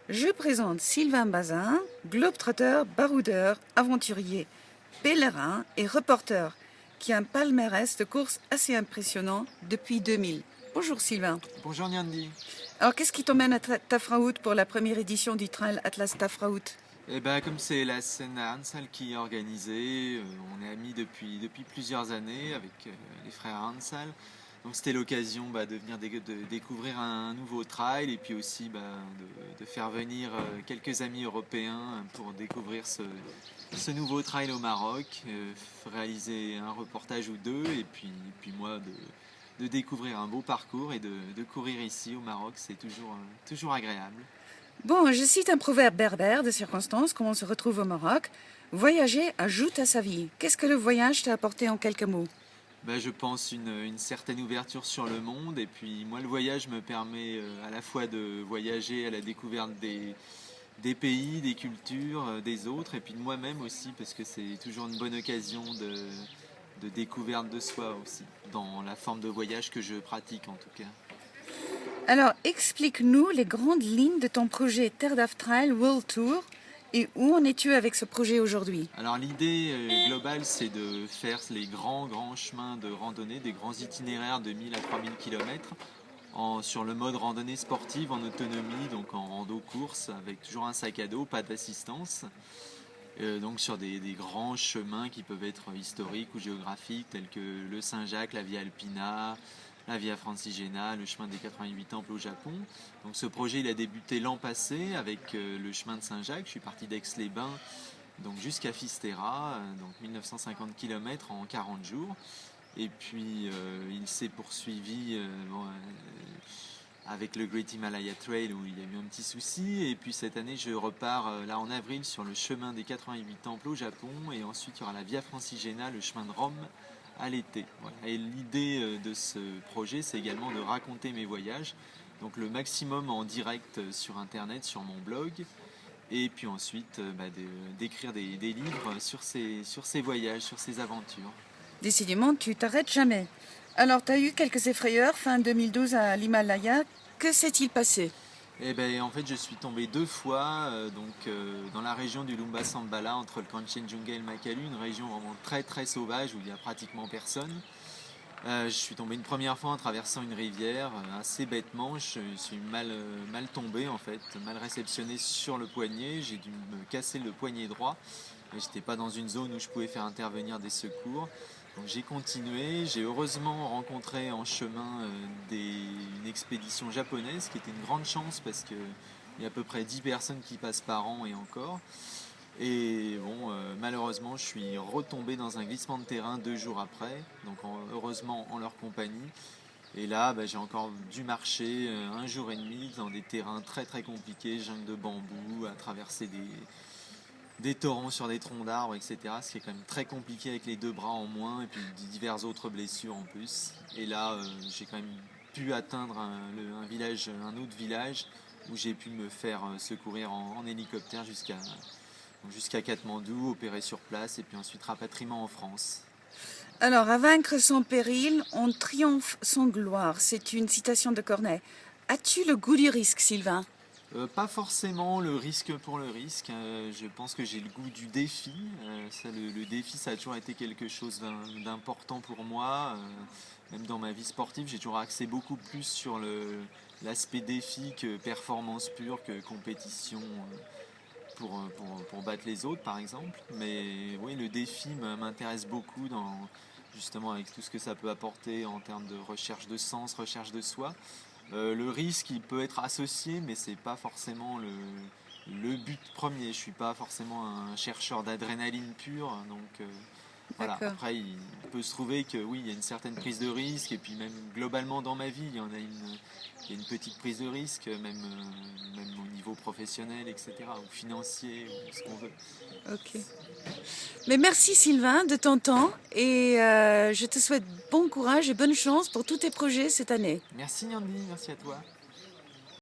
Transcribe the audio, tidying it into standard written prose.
Je présente Sylvain Bazin, globetrotter, baroudeur, aventurier, pèlerin et reporter, qui a un palmarès de courses assez impressionnant depuis 2000. Bonjour Sylvain. Bonjour Nyandi. Alors qu'est-ce qui t'emmène à Tafraout pour la première édition du Trail Atlas Tafraout? Comme c'est la scène à Hansal qui est organisée, on est amis depuis plusieurs années avec les frères Hansal. Donc c'était l'occasion de venir de découvrir un nouveau trail et puis aussi de faire venir quelques amis européens pour découvrir ce nouveau trail au Maroc, réaliser un reportage ou deux et puis moi de découvrir un beau parcours et de courir ici au Maroc, c'est toujours agréable. Bon, je cite un proverbe berbère de circonstance, comme on se retrouve au Maroc. Voyager ajoute à sa vie. Qu'est-ce que le voyage t'a apporté en quelques mots? Je pense une certaine ouverture sur le monde et puis moi le voyage me permet à la fois de voyager à la découverte des pays, des cultures, des autres et puis de moi-même aussi parce que c'est toujours une bonne occasion de découverte de soi aussi dans la forme de voyage que je pratique en tout cas. Alors, explique-nous les grandes lignes de ton projet Terre d'Af Trail World Tour et où en es-tu avec ce projet aujourd'hui? Alors l'idée globale c'est de faire les grands chemins de randonnée, des grands itinéraires de 1000 à 3000 km sur le mode randonnée sportive en autonomie, donc en rando course avec toujours un sac à dos, pas d'assistance. Donc sur des grands chemins qui peuvent être historiques ou géographiques tels que le Saint-Jacques, la Via Alpina, la Via Francigena, le chemin des 88 temples au Japon. Donc ce projet il a débuté l'an passé avec le chemin de Saint-Jacques. Je suis parti d'Aix-les-Bains donc jusqu'à Fisterra, donc 1950 km en 40 jours. Et puis il s'est poursuivi avec le Great Himalaya Trail où il y a eu un petit souci. Et puis cette année je repars là en avril sur le chemin des 88 temples au Japon. Et ensuite il y aura la Via Francigena, le chemin de Rome à l'été. Voilà. Et l'idée de ce projet c'est également de raconter mes voyages. Donc le maximum en direct sur internet, sur mon blog. Et puis ensuite d'écrire des livres sur ces voyages, sur ces aventures. Décidément, tu t'arrêtes jamais. Alors, tu as eu quelques effrayeurs fin 2012 à l'Himalaya. Que s'est-il passé? En fait, je suis tombé deux fois dans la région du Lumba Sambala entre le Kanchenjunga et le Makalu, une région vraiment très très sauvage où il n'y a pratiquement personne. Je suis tombé une première fois en traversant une rivière, assez bêtement. Je suis mal tombé en fait, mal réceptionné sur le poignet. J'ai dû me casser le poignet droit. Je n'étais pas dans une zone où je pouvais faire intervenir des secours. Donc j'ai continué, j'ai heureusement rencontré en chemin une expédition japonaise, ce qui était une grande chance parce qu'il y a à peu près 10 personnes qui passent par an et encore. Et bon, malheureusement, je suis retombé dans un glissement de terrain 2 jours après, donc heureusement en leur compagnie. Et là, j'ai encore dû marcher 1 jour et demi dans des terrains très très compliqués, jungle de bambou, à traverser des torrents sur des troncs d'arbres, etc. Ce qui est quand même très compliqué avec les 2 bras en moins et puis diverses autres blessures en plus. Et là, j'ai quand même pu atteindre un autre village où j'ai pu me faire secourir en hélicoptère jusqu'à Katmandou, opérer sur place et puis ensuite rapatriement en France. Alors, à vaincre sans péril, on triomphe sans gloire. C'est une citation de Corneille. As-tu le goût du risque, Sylvain? Pas forcément le risque pour le risque. Je pense que j'ai le goût du défi. Le défi, ça a toujours été quelque chose d'important pour moi. Même dans ma vie sportive, j'ai toujours axé beaucoup plus sur l'aspect défi que performance pure, que compétition pour battre les autres, par exemple. Mais oui, le défi m'intéresse beaucoup justement avec tout ce que ça peut apporter en termes de recherche de sens, recherche de soi. Le risque il peut être associé mais c'est pas forcément le but premier. Je suis pas forcément un chercheur d'adrénaline pure donc voilà. D'accord. Après il peut se trouver que oui il y a une certaine prise de risque et puis même globalement dans ma vie il y a une petite prise de risque même au niveau professionnel etc ou financier ou ce qu'on veut. Ok. Mais merci Sylvain de ton temps et je te souhaite bon courage et bonne chance pour tous tes projets cette année. Merci Yandy, merci à toi.